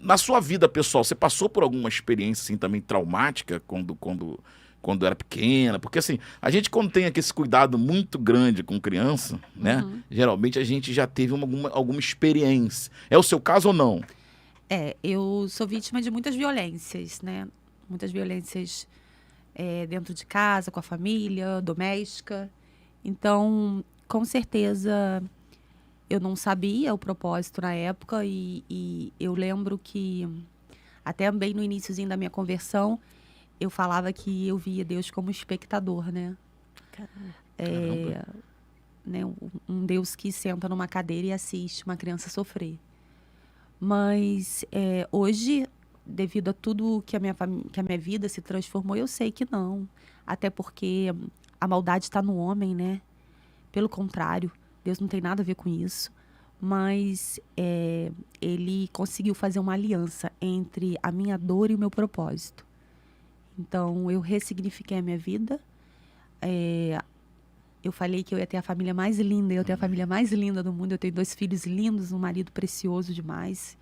Na sua vida pessoal, você passou por alguma experiência assim também traumática quando era pequena? Porque assim, a gente quando tem aqui esse cuidado muito grande com criança, né? Uhum. Geralmente a gente já teve alguma experiência. É o seu caso ou não? Eu sou vítima de muitas violências, né? Muitas violências dentro de casa, com a família, doméstica. Então, com certeza, eu não sabia o propósito na época e eu lembro que, até bem no iniciozinho da minha conversão, eu falava que eu via Deus como espectador, né? Caramba. Né? Um Deus que senta numa cadeira e assiste uma criança sofrer. Mas hoje, devido a tudo que que a minha vida se transformou, eu sei que não. Até porque a maldade está no homem, né? Pelo contrário, Deus não tem nada a ver com isso. Mas ele conseguiu fazer uma aliança entre a minha dor e o meu propósito. Então, eu ressignifiquei a minha vida. Eu falei que eu ia ter a família mais linda, eu tenho a família mais linda do mundo. Eu tenho 2 filhos lindos, um marido precioso demais.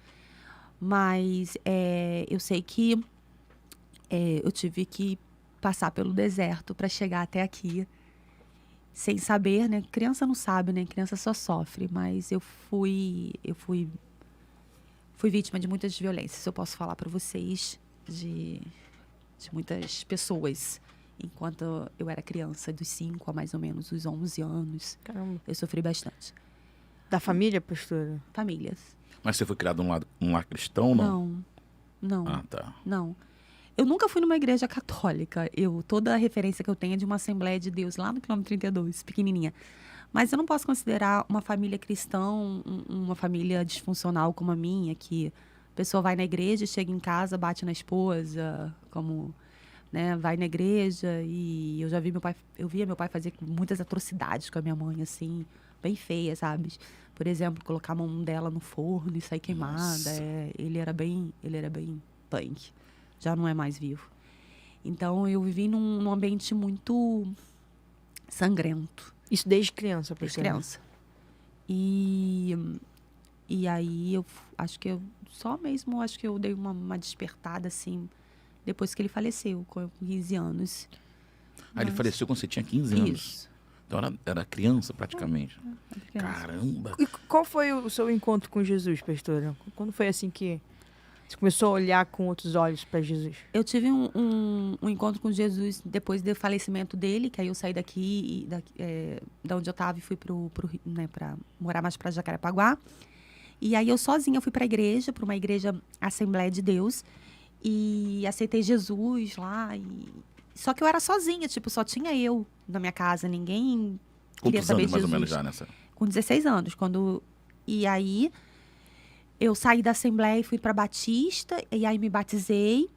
Mas eu sei que eu tive que passar pelo deserto para chegar até aqui, sem saber, né? Criança não sabe, né? Criança só sofre. Mas fui vítima de muitas violências. Eu posso falar para vocês de muitas pessoas. Enquanto eu era criança, dos 5 a mais ou menos os 11 anos, Caramba. eu sofri bastante. Da família, pastora? Famílias. Mas você foi criado num lar cristão ou não? Não, não, Ah, tá. não. Eu nunca fui numa igreja católica. Toda a referência que eu tenho é de uma Assembleia de Deus, lá no quilômetro 32, pequenininha. Mas eu não posso considerar uma família cristã uma família disfuncional como a minha, que a pessoa vai na igreja, chega em casa, bate na esposa, como, né, vai na igreja. E eu via meu pai fazer muitas atrocidades com a minha mãe, assim, bem feias, sabe? Por exemplo, colocar a mão dela no forno e sair queimada. Nossa. Ele era bem punk. Já não é mais vivo. Então, eu vivi num ambiente muito sangrento, Isso desde criança, desde pastora? criança. E aí, acho que acho que eu dei uma despertada, assim, depois que ele faleceu, com 15 anos. Ah, ele Mas- faleceu quando você tinha 15 anos. Isso. Então era criança praticamente. Era criança. Caramba. E qual foi o seu encontro com Jesus, pastora? Quando foi assim que você começou a olhar com outros olhos para Jesus? Eu tive um encontro com Jesus depois do falecimento dele, que aí eu saí daqui, da onde eu estava e fui para morar mais para Jacarepaguá. E aí eu sozinha fui para uma igreja Assembleia de Deus, e aceitei Jesus lá. Só que eu era sozinha, tipo, só tinha eu na minha casa, ninguém queria Quantos saber anos de mais ou Jesus. menos já nessa? Com 16 anos, e aí eu saí da Assembleia e fui para Batista, e aí me batizei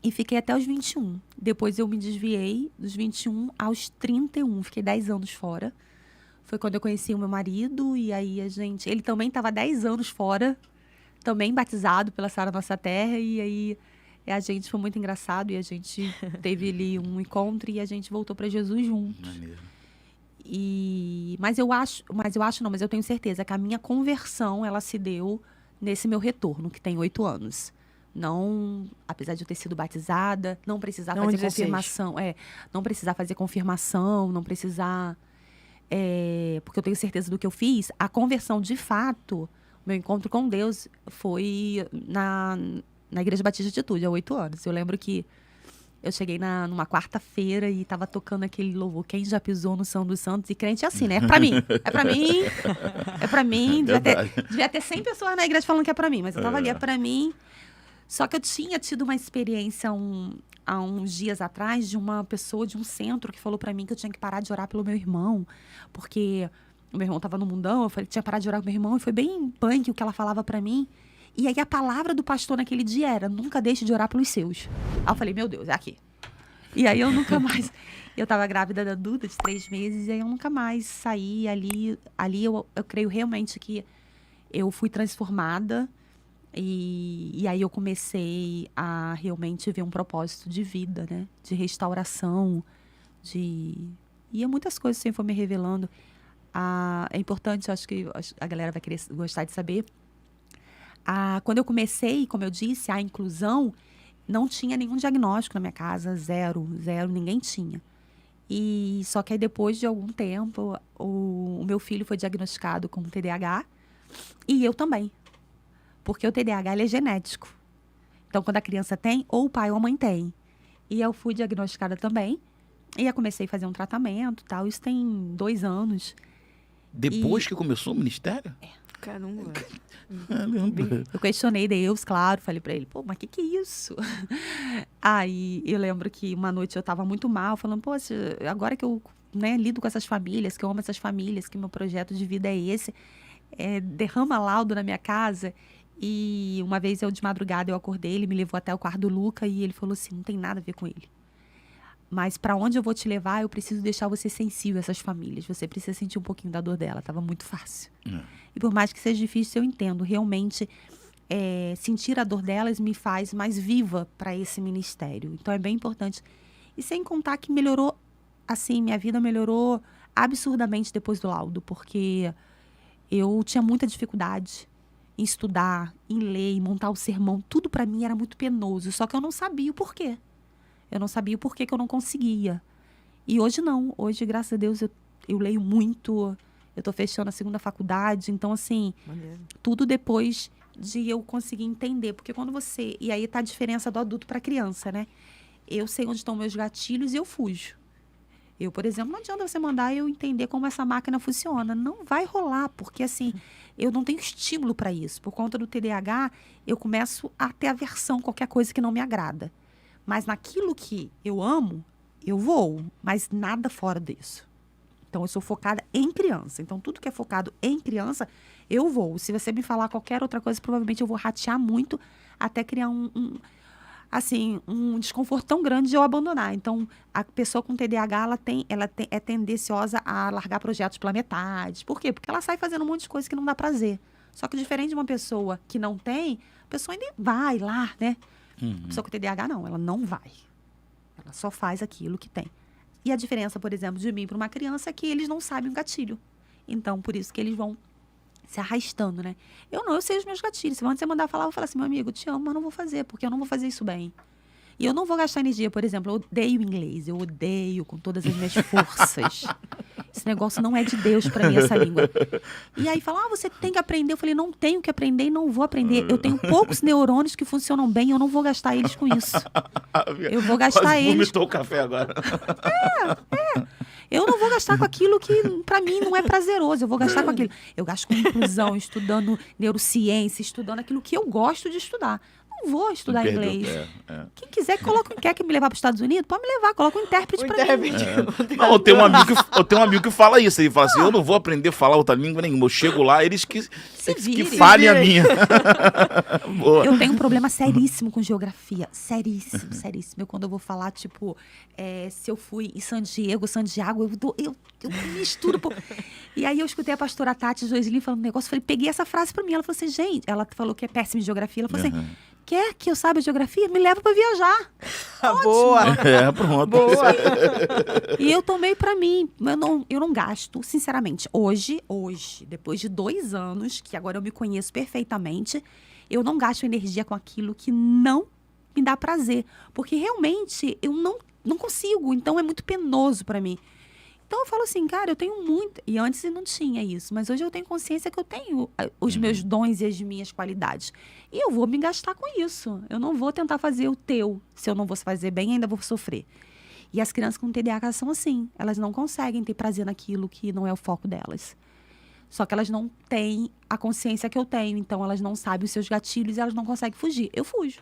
e fiquei até os 21. Depois eu me desviei dos 21 aos 31, fiquei 10 anos fora. Foi quando eu conheci o meu marido, e aí ele também estava 10 anos fora, também batizado pela Sara Nossa Terra, e aí a gente foi muito engraçado, e a gente teve ali um encontro e a gente voltou para Jesus juntos. Maneiro. Mas eu tenho certeza que a minha conversão, ela se deu nesse meu retorno, que tem 8 anos. Não, apesar de eu ter sido batizada, não precisar Não, fazer 16. confirmação. Não precisar fazer confirmação, não precisar. Porque eu tenho certeza do que eu fiz. A conversão, de fato, meu encontro com Deus foi na Igreja Batista de Atitude, há 8 anos. Eu lembro que eu cheguei numa quarta-feira e tava tocando aquele louvor, Quem Já Pisou no São dos Santos, e crente é assim, né? É pra mim, é pra mim, é pra mim. Verdade. Devia ter 100 pessoas na igreja falando que é pra mim, mas eu tava ali, é pra mim. Só que eu tinha tido uma experiência há uns dias atrás de uma pessoa de um centro que falou pra mim que eu tinha que parar de orar pelo meu irmão, porque o meu irmão tava no mundão, eu falei que tinha que parar de orar pelo meu irmão, e foi bem punk o que ela falava pra mim. E aí a palavra do pastor naquele dia era: nunca deixe de orar pelos seus. Aí eu falei: meu Deus, é aqui. E aí eu nunca mais... Eu tava grávida da Duda, de 3 meses, e aí eu nunca mais saí ali eu creio realmente que eu fui transformada. E aí eu comecei a realmente ver um propósito de vida, né? De restauração, E muitas coisas sempre foi me revelando. É importante, eu acho que a galera vai querer gostar de saber. Quando eu comecei, como eu disse, a inclusão, não tinha nenhum diagnóstico na minha casa, zero, ninguém tinha. E só que aí depois de algum tempo, o meu filho foi diagnosticado com TDAH e eu também. Porque o TDAH ele é genético. Então, quando a criança tem, ou o pai ou a mãe tem. E eu fui diagnosticada também. E eu comecei a fazer um tratamento, tal. Isso tem 2 anos. Depois que começou o ministério? Caramba. Caramba. Eu questionei Deus, claro. Falei pra ele, pô, mas que é isso? Aí eu lembro que uma noite eu tava muito mal, falando, poxa, agora que eu lido com essas famílias, que eu amo essas famílias, que meu projeto de vida é esse, derrama laudo na minha casa. E uma vez de madrugada eu acordei, ele me levou até o quarto do Luca e ele falou assim, não tem nada a ver com ele. Mas para onde eu vou te levar, eu preciso deixar você sensível a essas famílias. Você precisa sentir um pouquinho da dor dela. Tava muito fácil. E por mais que seja difícil, eu entendo. Realmente, sentir a dor delas me faz mais viva para esse ministério. Então, é bem importante. E sem contar que melhorou, assim, minha vida melhorou absurdamente depois do laudo. Porque eu tinha muita dificuldade em estudar, em ler, em montar o sermão. Tudo para mim era muito penoso. Só que eu não sabia o porquê. Eu não sabia o porquê que eu não conseguia. E hoje não. Hoje, graças a Deus, eu leio muito. Eu tô fechando a 2ª faculdade. Então, assim, tudo depois de eu conseguir entender. Porque quando você... E aí tá a diferença do adulto pra criança, né? Eu sei onde estão meus gatilhos e eu fujo. Eu, por exemplo, não adianta você mandar eu entender como essa máquina funciona. Não vai rolar, porque, assim, eu não tenho estímulo para isso. Por conta do TDAH, eu começo a ter aversão a qualquer coisa que não me agrada. Mas naquilo que eu amo, eu vou. Mas nada fora disso. Então, eu sou focada em criança. Então, tudo que é focado em criança, eu vou. Se você me falar qualquer outra coisa, provavelmente eu vou ratear muito até criar um desconforto tão grande de eu abandonar. Então, a pessoa com TDAH, é tendenciosa a largar projetos pela metade. Por quê? Porque ela sai fazendo um monte de coisa que não dá prazer. Só que diferente de uma pessoa que não tem, a pessoa ainda vai lá, né? A pessoa com TDAH, não. Ela não vai. Ela só faz aquilo que tem. E a diferença, por exemplo, de mim para uma criança é que eles não sabem o gatilho. Então, por isso que eles vão se arrastando, né? Eu sei os meus gatilhos. Se você mandar falar, eu vou falar assim, meu amigo, eu te amo, mas não vou fazer, porque eu não vou fazer isso bem. E eu não vou gastar energia, por exemplo, eu odeio inglês, eu odeio com todas as minhas forças. Esse negócio não é de Deus pra mim, essa língua. E aí fala, você tem que aprender. Eu falei, não tenho que aprender e não vou aprender. Eu tenho poucos neurônios que funcionam bem, eu não vou gastar eles com isso. Eu vou gastar Quase eles... vomitou o café agora. Eu não vou gastar com aquilo que, pra mim, não é prazeroso. Eu vou gastar com aquilo. Eu gasto com inclusão, estudando neurociência, estudando aquilo que eu gosto de estudar. Não vou estudar inglês. Quem quiser, quer que me levar para os Estados Unidos, pode me levar, coloca um intérprete para mim. Não, eu tenho um amigo que fala isso. Ele fala assim, eu não vou aprender a falar outra língua nenhuma. Eu chego lá, eles que falem a minha. Boa. Eu tenho um problema seríssimo com geografia. Seríssimo, seríssimo. Quando eu vou falar, tipo, se eu fui em Santiago, eu misturo. E aí eu escutei a pastora Tati Joislin falando um negócio, falei, peguei essa frase para mim. Ela falou assim, gente, ela falou que é péssima em geografia. Ela falou assim, quer que eu saiba geografia? Me leva para viajar. Boa! Pronto. Boa! E eu tomei pra mim. Eu não gasto, sinceramente. Hoje, depois de 2 anos, que agora eu me conheço perfeitamente, eu não gasto energia com aquilo que não me dá prazer. Porque realmente eu não consigo. Então é muito penoso pra mim. Então eu falo assim, cara, eu tenho muito... E antes eu não tinha isso, mas hoje eu tenho consciência que eu tenho os meus dons e as minhas qualidades. E eu vou me gastar com isso. Eu não vou tentar fazer o teu. Se eu não vou fazer bem, ainda vou sofrer. E as crianças com TDAH são assim. Elas não conseguem ter prazer naquilo que não é o foco delas. Só que elas não têm a consciência que eu tenho. Então elas não sabem os seus gatilhos e elas não conseguem fugir. Eu fujo.